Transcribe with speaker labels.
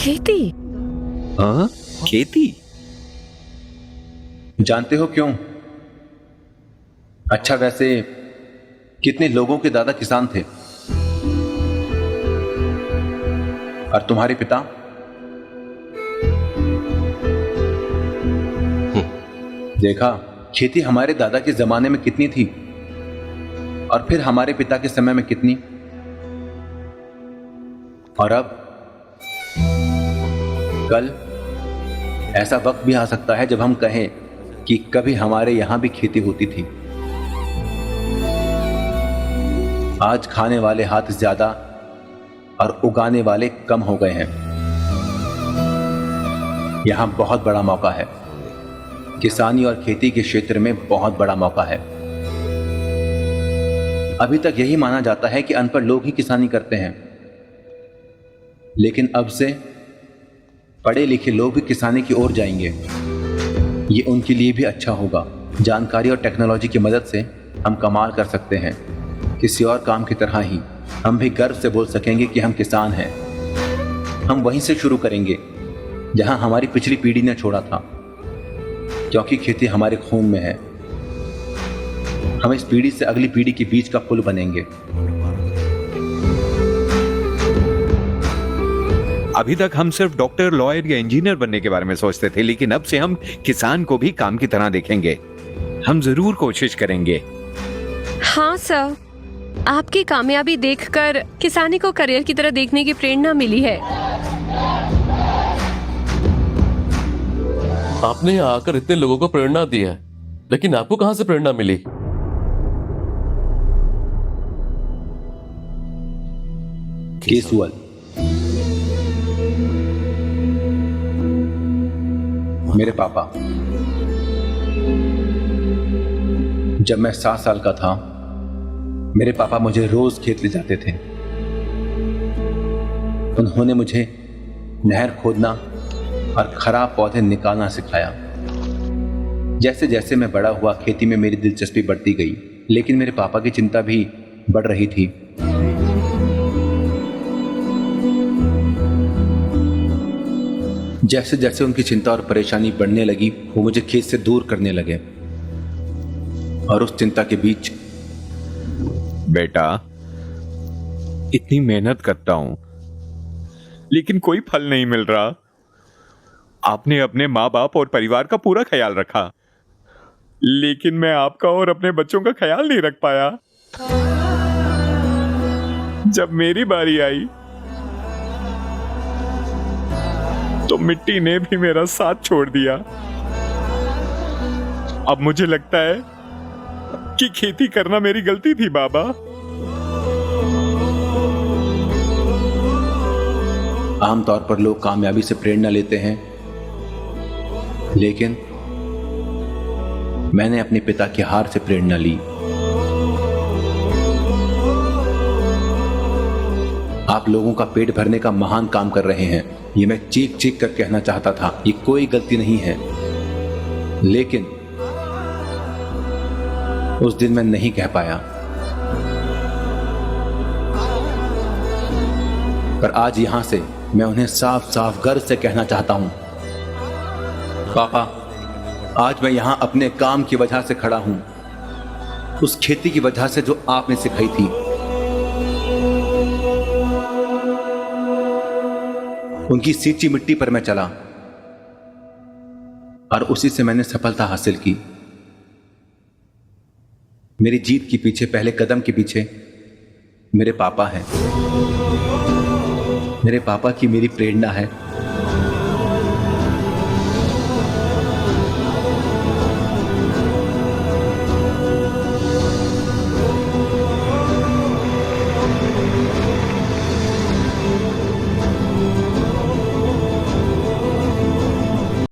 Speaker 1: खेती?
Speaker 2: हाँ, खेती।
Speaker 3: जानते हो क्यों? अच्छा, वैसे कितने लोगों के दादा किसान थे? और तुम्हारे पिता? देखा, खेती हमारे दादा के जमाने में कितनी थी और फिर हमारे पिता के समय में कितनी, और अब कल ऐसा वक्त भी आ सकता है जब हम कहें कि कभी हमारे यहां भी खेती होती थी। आज खाने वाले हाथ ज्यादा और उगाने वाले कम हो गए हैं। यहां बहुत बड़ा मौका है, किसानी और खेती के क्षेत्र में बहुत बड़ा मौका है। अभी तक यही माना जाता है कि अनपढ़ लोग ही किसानी करते हैं, लेकिन अब से पढ़े लिखे लोग भी किसानी की ओर जाएंगे। ये उनके लिए भी अच्छा होगा। जानकारी और टेक्नोलॉजी की मदद से हम कमाल कर सकते हैं। किसी और काम की तरह ही हम भी गर्व से बोल सकेंगे कि हम किसान हैं। हम वहीं से शुरू करेंगे जहां हमारी पिछली पीढ़ी ने छोड़ा था, क्योंकि खेती हमारे खून में है। हम इस पीढ़ी से अगली पीढ़ी के बीच का पुल बनेंगे।
Speaker 2: अभी तक हम सिर्फ डॉक्टर, लॉयर या इंजीनियर बनने के बारे में सोचते थे, लेकिन अब से हम किसान को भी काम की तरह देखेंगे। हम जरूर कोशिश करेंगे।
Speaker 1: हाँ सर, आपकी कामयाबी देखकर किसानी को करियर की तरह देखने की प्रेरणा मिली है।
Speaker 4: आपने यहाँ आकर इतने लोगों को प्रेरणा दी है, लेकिन आपको कहां से प्रेरणा मिली?
Speaker 3: केसुअल। मेरे पापा। जब मैं 7 साल का था, मेरे पापा मुझे रोज खेत ले जाते थे। उन्होंने मुझे नहर खोदना और खराब पौधे निकालना सिखाया। जैसे जैसे मैं बड़ा हुआ, खेती में मेरी दिलचस्पी बढ़ती गई, लेकिन मेरे पापा की चिंता भी बढ़ रही थी। जैसे जैसे उनकी चिंता और परेशानी बढ़ने लगी, वो मुझे खेत से दूर करने लगे। और उस चिंता के बीच,
Speaker 2: बेटा, इतनी मेहनत करता हूं, लेकिन कोई फल नहीं मिल रहा। आपने अपने माँ बाप और परिवार का पूरा ख्याल रखा, लेकिन मैं आपका और अपने बच्चों का ख्याल नहीं रख पाया। जब मेरी बारी आई तो मिट्टी ने भी मेरा साथ छोड़ दिया। अब मुझे लगता है कि खेती करना मेरी गलती थी बाबा।
Speaker 3: आमतौर पर लोग कामयाबी से प्रेरणा लेते हैं, लेकिन मैंने अपने पिता की हार से प्रेरणा ली। आप लोगों का पेट भरने का महान काम कर रहे हैं, ये मैं चीख चीख कर कहना चाहता था। ये कोई गलती नहीं है, लेकिन उस दिन मैं नहीं कह पाया। पर आज यहां से मैं उन्हें साफ साफ गर्व से कहना चाहता हूं, पापा, आज मैं यहां अपने काम की वजह से खड़ा हूं, उस खेती की वजह से जो आपने सिखाई थी। उनकी सींची मिट्टी पर मैं चला और उसी से मैंने सफलता हासिल की। मेरी जीत के पीछे, पहले कदम के पीछे मेरे पापा हैं। मेरे पापा की मेरी प्रेरणा है।